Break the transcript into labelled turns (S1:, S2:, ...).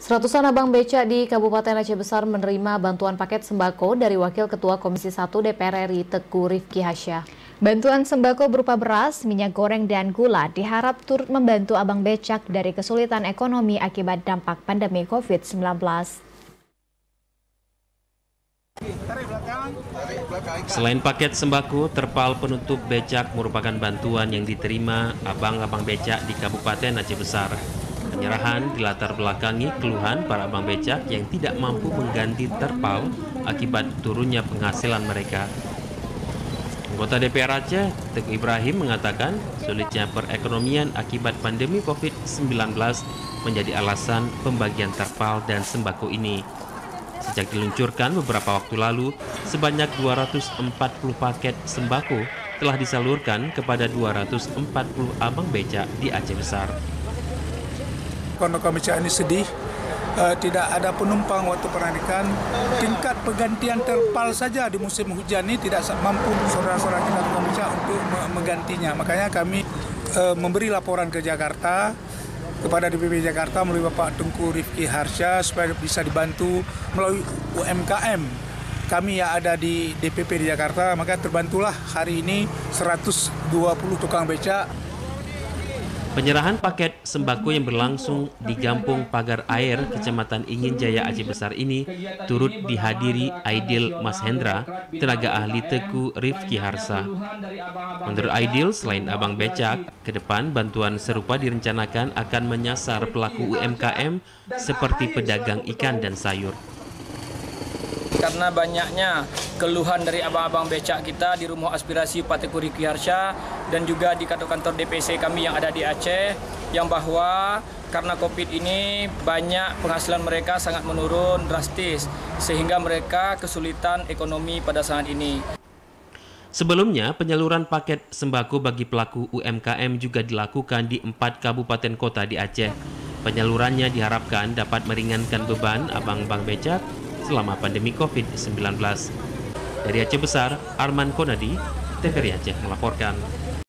S1: Seratusan abang becak di Kabupaten Aceh Besar menerima bantuan paket sembako dari Wakil Ketua Komisi 1 DPR RI Teguh Rifki Hasyah. Bantuan sembako berupa beras, minyak goreng, dan gula diharap turut membantu abang becak dari kesulitan ekonomi akibat dampak pandemi COVID-19.
S2: Selain paket sembako, terpal penutup becak merupakan bantuan yang diterima abang-abang becak di Kabupaten Aceh Besar. Penyerahan dilatar belakangi keluhan para abang becak yang tidak mampu mengganti terpal akibat turunnya penghasilan mereka. Anggota DPR Aceh, Teguh Ibrahim mengatakan sulitnya perekonomian akibat pandemi COVID-19 menjadi alasan pembagian terpal dan sembako ini. Sejak diluncurkan beberapa waktu lalu, sebanyak 240 paket sembako telah disalurkan kepada 240 abang becak di Aceh Besar.
S3: Kawan-kawan becak ini sedih, tidak ada penumpang waktu peranikan. Tingkat penggantian terpal saja di musim hujan ini tidak mampu saudara-saudara kita kawan becak untuk menggantinya. Makanya kami memberi laporan ke Jakarta, kepada DPP Jakarta melalui Bapak Teguh Rifki Hasyah supaya bisa dibantu melalui UMKM kami yang ada di DPP di Jakarta. Maka terbantulah hari ini 120 tukang becak.
S2: Penyerahan paket sembako yang berlangsung di Gampung Pagar Air, Kecamatan Ingin Jaya, Aceh Besar ini turut dihadiri Aidil Mas Hendra, tenaga ahli Teguh Rifki Hasyah. Menurut Aidil, selain abang becak, ke depan bantuan serupa direncanakan akan menyasar pelaku UMKM seperti pedagang ikan dan sayur.
S4: Karena banyaknya keluhan dari abang-abang becak kita di Rumah Aspirasi Pak Teguh Rifki Hasyah dan juga di kantor-kantor DPC kami yang ada di Aceh, yang bahwa karena COVID ini banyak penghasilan mereka sangat menurun drastis sehingga mereka kesulitan ekonomi pada saat ini.
S2: Sebelumnya, penyaluran paket sembako bagi pelaku UMKM juga dilakukan di 4 kabupaten kota di Aceh. Penyalurannya diharapkan dapat meringankan beban abang-abang becak selama pandemi COVID-19. Dari Aceh Besar, Arman Konadi, TVRI Aceh melaporkan.